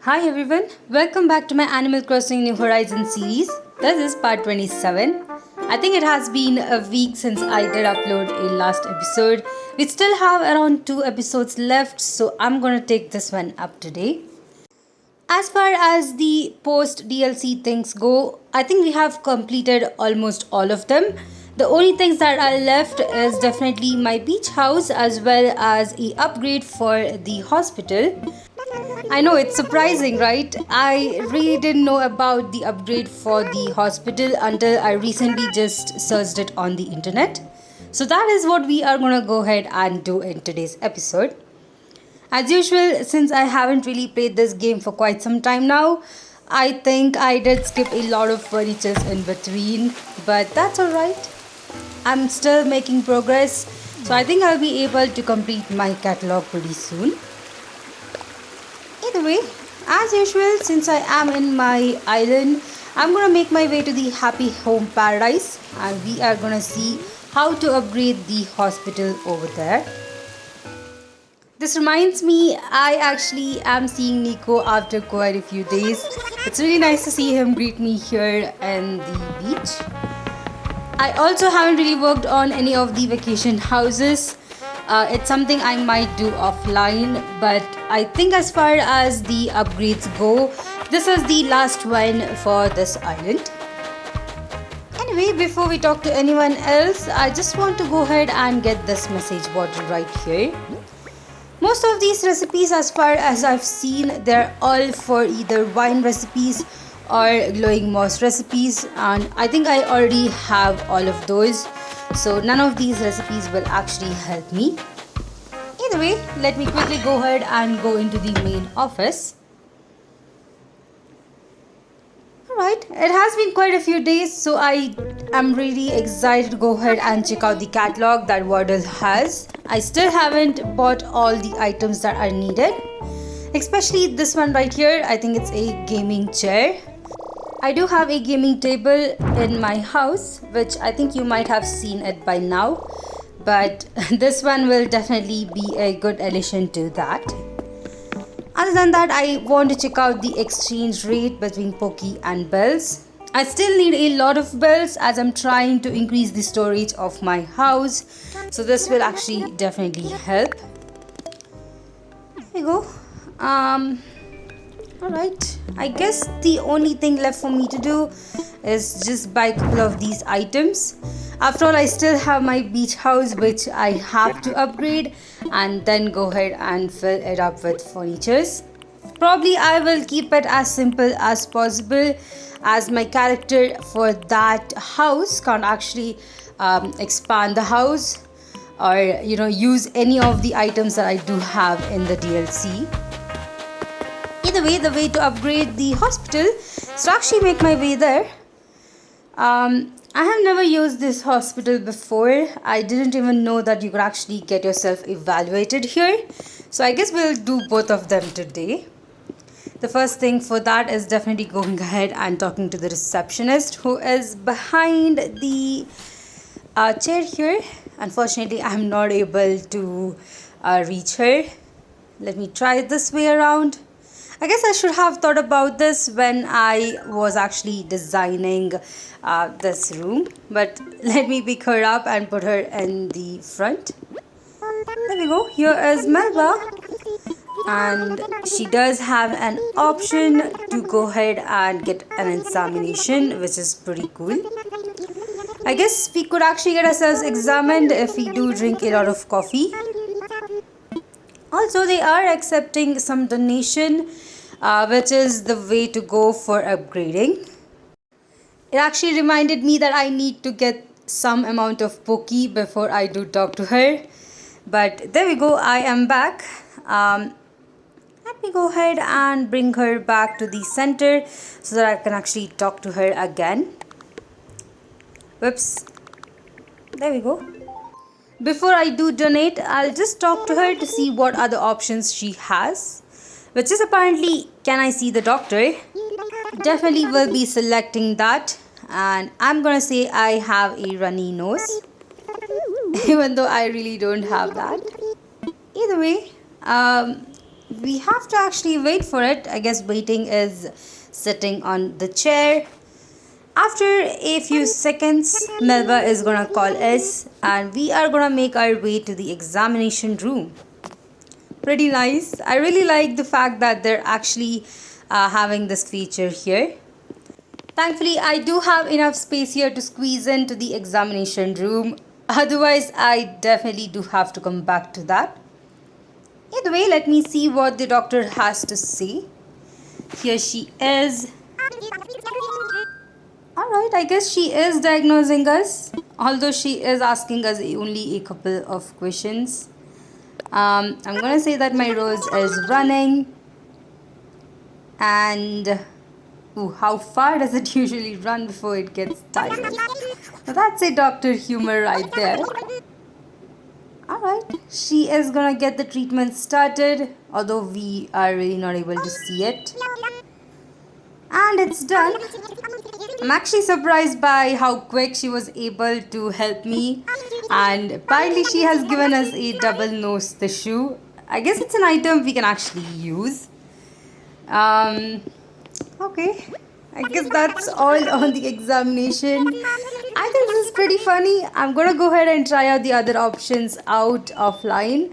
Hi everyone, welcome back to my Animal Crossing New Horizons series. This is part 27. I think it has been a week since I did upload a last episode. We still have around 2 episodes left, so I'm gonna take this one up today. As far as the post DLC things go, I think we have completed almost all of them. The only things that are left is definitely my beach house as well as a upgrade for the hospital. I know it's surprising, right? I really didn't know about the upgrade for the hospital until I recently just searched it on the internet. So that is what we are gonna go ahead and do in today's episode. As usual, since I haven't really played this game for quite some time now, I think I did skip a lot of furnitures in between, but that's alright. I'm still making progress, so I think I'll be able to complete my catalog pretty soon. Either way, as usual, since I am in my island, I'm gonna make my way to the Happy Home Paradise and we are gonna see how to upgrade the hospital over there. This reminds me, I actually am seeing Niko after quite a few days. It's really nice to see him greet me here in the beach. I also haven't really worked on any of the vacation houses. It's something I might do offline, but I think as far as the upgrades go, this is the last one for this island. Anyway, before we talk to anyone else, I just want to go ahead and get this message board right here. Most of these recipes, as far as I've seen, they're all for either wine recipes or glowing moss recipes, and I think I already have all of those, so none of these recipes will actually help me. Either way, let me quickly go ahead and go into the main office. Alright, it has been quite a few days, so I am really excited to go ahead and check out the catalog that Wardell has. I still haven't bought all the items that are needed, especially this one right here. I think it's a gaming chair. I do have a gaming table in my house, which I think you might have seen it by now, but this one will definitely be a good addition to that. Other than that, I want to check out the exchange rate between Poki and bells. I still need a lot of bells as I'm trying to increase the storage of my house, so this will actually definitely help. There we go. Alright, I guess the only thing left for me to do is just buy a couple of these items. After all, I still have my beach house which I have to upgrade and then go ahead and fill it up with furnitures. Probably I will keep it as simple as possible as my character for that house can't actually expand the house or use any of the items that I do have in the DLC. Either way, the way to upgrade the hospital is to actually make my way there. I have never used this hospital before. I didn't even know that you could actually get yourself evaluated here. So I guess we'll do both of them today. The first thing for that is definitely going ahead and talking to the receptionist who is behind the chair here. Unfortunately, I'm not able to reach her. Let me try it this way around. I guess I should have thought about this when I was actually designing this room, but let me pick her up and put her in the front. There we go. Here is Melba, and she does have an option to go ahead and get an examination, which is pretty cool. I guess we could actually get ourselves examined if we do drink a lot of coffee. Also, they are accepting some donation, which is the way to go for upgrading. It actually reminded me that I need to get some amount of Poki before I do talk to her. But there we go, I am back. Let me go ahead and bring her back to the center so that I can actually talk to her again. Whoops. There we go. Before I do donate, I'll just talk to her to see what other options she has, which is apparently, can I see the doctor? Definitely will be selecting that, and I'm gonna say I have a runny nose, even though I really don't have that. Either way, we have to actually wait for it. I guess waiting is sitting on the chair. After a few seconds, Melba is gonna call us and we are gonna make our way to the examination room. Pretty nice. I really like the fact that they're actually having this feature here. Thankfully, I do have enough space here to squeeze into the examination room. Otherwise, I definitely do have to come back to that. Either way, let me see what the doctor has to say. Here she is. Alright, I guess she is diagnosing us. Although she is asking us only a couple of questions. I'm gonna say that my rose is running. And ooh, how far does it usually run before it gets tired? Now that's a doctor humor right there. Alright, she is gonna get the treatment started, although we are really not able to see it. And it's done. I'm actually surprised by how quick she was able to help me. And apparently she has given us a double nose tissue. I guess it's an item we can actually use. Okay. I guess that's all on the examination. I think this is pretty funny. I'm gonna go ahead and try out the other options out offline.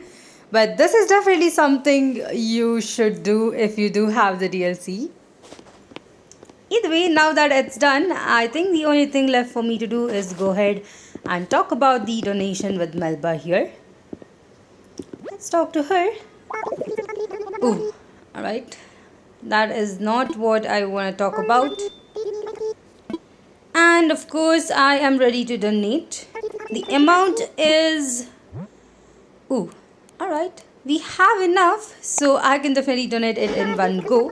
But this is definitely something you should do if you do have the DLC. Either way, now that it's done, I think the only thing left for me to do is go ahead and talk about the donation with Melba here. Let's talk to her. Ooh, alright. That is not what I want to talk about. And of course, I am ready to donate. The amount is... Ooh, alright. We have enough, so I can definitely donate it in one go.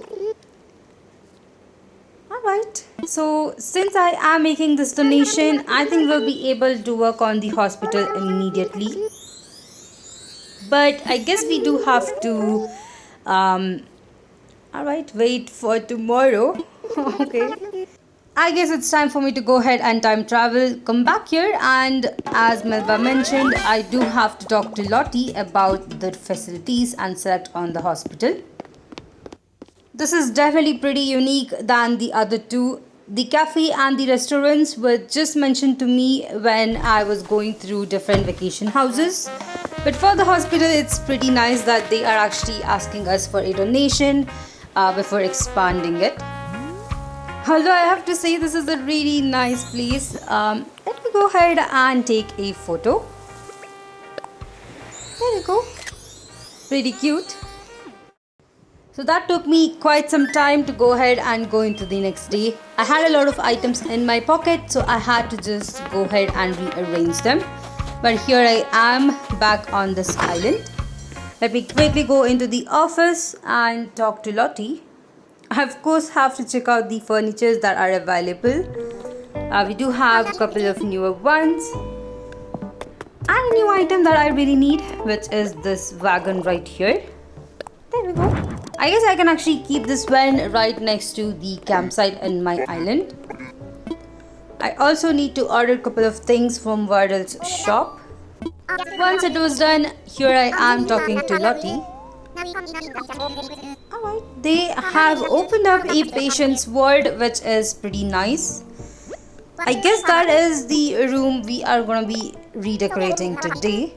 Alright, so since I am making this donation, I think we'll be able to work on the hospital immediately. But I guess we do have to... Alright, wait for tomorrow. Okay. I guess it's time for me to go ahead and time travel, come back here, and as Melba mentioned, I do have to talk to Lottie about the facilities and select on the hospital. This is definitely pretty unique than the other two. The cafe and the restaurants were just mentioned to me when I was going through different vacation houses. But for the hospital, it's pretty nice that they are actually asking us for a donation before expanding it. Although I have to say this is a really nice place. Let me go ahead and take a photo. There you go. Pretty cute. So that took me quite some time to go ahead and go into the next day. I had a lot of items in my pocket, so I had to just go ahead and rearrange them. But here I am back on this island. Let me quickly go into the office and talk to Lottie. I of course have to check out the furnitures that are available. We do have a couple of newer ones. And a new item that I really need, which is this wagon right here. There we go. I guess I can actually keep this van right next to the campsite in my island. I also need to order a couple of things from Wardell's shop. Once it was done, here I am talking to Lottie. Alright, they have opened up a patient's ward, which is pretty nice. I guess that is the room we are going to be redecorating today.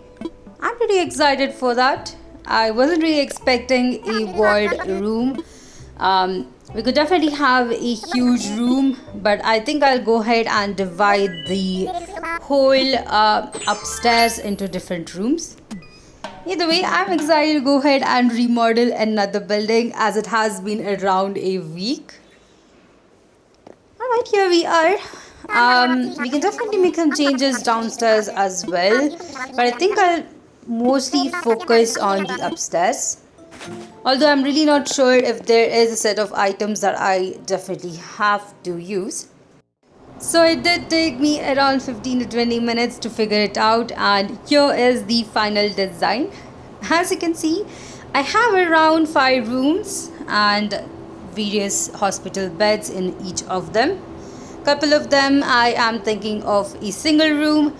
I'm pretty excited for that. I wasn't really expecting a ward room. We could definitely have a huge room, but I think I'll go ahead and divide the whole upstairs into different rooms. Either way, I'm excited to go ahead and remodel another building as it has been around a week. Alright, here we are. We can definitely make some changes downstairs as well, but I think I'll mostly focus on the upstairs. Although I'm really not sure if there is a set of items that I definitely have to use. So it did take me around 15 to 20 minutes to figure it out, and here is the final design. As you can see, I have around 5 rooms and various hospital beds in each of them. Couple of them I am thinking of a single room,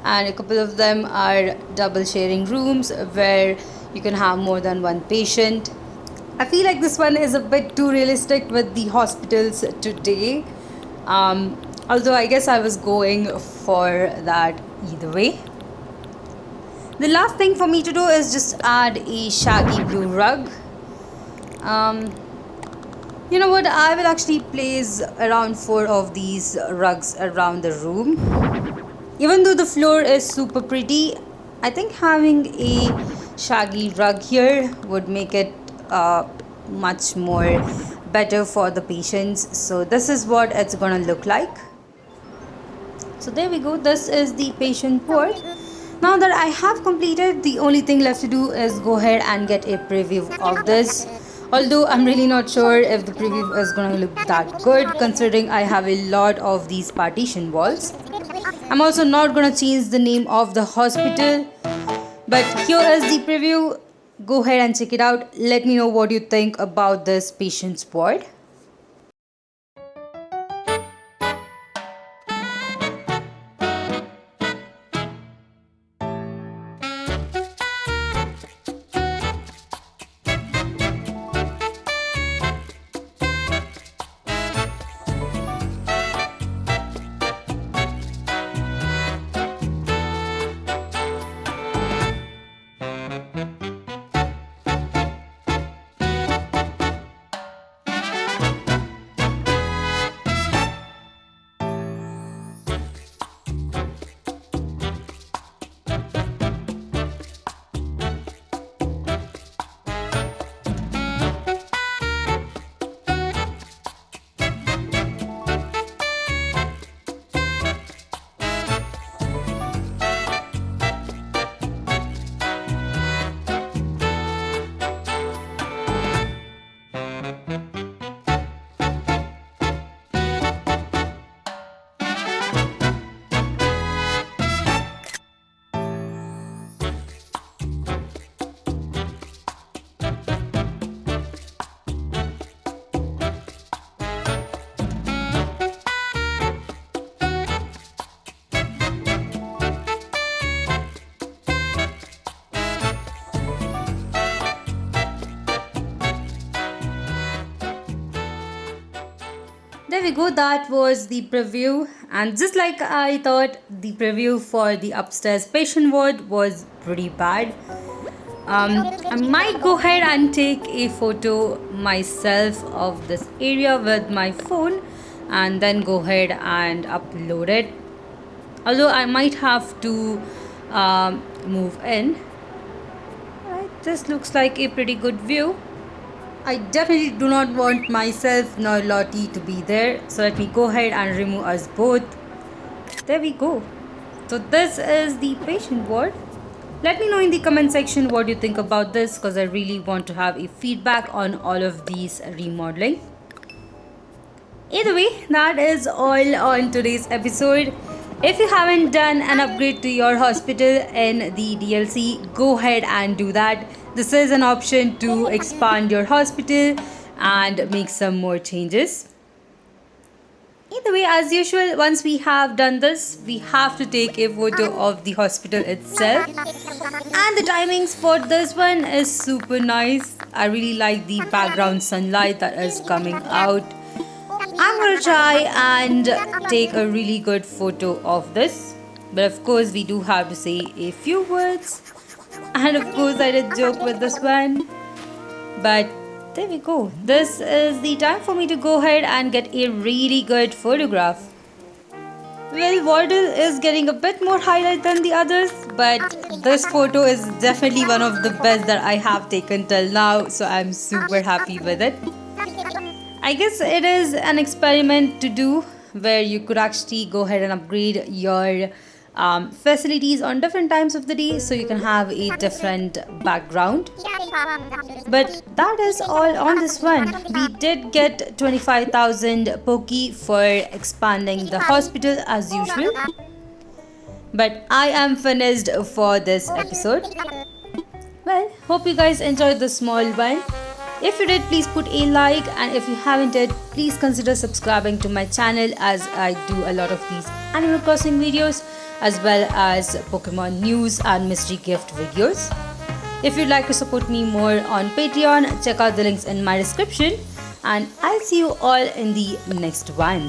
and a couple of them are double sharing rooms where you can have more than one patient. I feel like this one is a bit too realistic with the hospitals today. Although I guess I was going for that either way. The last thing for me to do is just add a shaggy blue rug. You know what? I will actually place around 4 of these rugs around the room. Even though the floor is super pretty, I think having a shaggy rug here would make it much more better for the patients. So this is what it's gonna look like. So there we go. This is the patient ward. Now that I have completed, the only thing left to do is go ahead and get a preview of this. Although I'm really not sure if the preview is gonna look that good, considering I have a lot of these partition walls. I'm also not gonna change the name of the hospital, but here is the preview. Go ahead and check it out. Let me know what you think about this patient's ward. There we go, that was the preview, and just like I thought, the preview for the upstairs patient ward was pretty bad. I might go ahead and take a photo myself of this area with my phone and then go ahead and upload it. Although I might have to move in. Alright, this looks like a pretty good view. I definitely do not want myself nor Lottie to be there, so let me go ahead and remove us both. There we go. So this is the patient ward. Let me know in the comment section what you think about this, because I really want to have a feedback on all of these remodeling. Either way, that is all on today's episode. If you haven't done an upgrade to your hospital in the DLC, go ahead and do that. This is an option to expand your hospital and make some more changes. Either way, as usual, once we have done this, we have to take a photo of the hospital itself. And the timings for this one is super nice. I really like the background sunlight that is coming out. I'm gonna try and take a really good photo of this. But of course, we do have to say a few words. And of course, I did joke with this one. But there we go. This is the time for me to go ahead and get a really good photograph. Well, Wardell is getting a bit more highlight than the others, but this photo is definitely one of the best that I have taken till now, so I'm super happy with it. I guess it is an experiment to do where you could actually go ahead and upgrade your facilities on different times of the day so you can have a different background. But that is all on this one. We did get 25,000 Poki for expanding the hospital as usual. But I am finished for this episode. Well, hope you guys enjoyed the small one. If you did, please put a like, and if you haven't yet, please consider subscribing to my channel, as I do a lot of these Animal Crossing videos as well as Pokemon news and mystery gift videos. If you'd like to support me more on Patreon, check out the links in my description, and I'll see you all in the next one.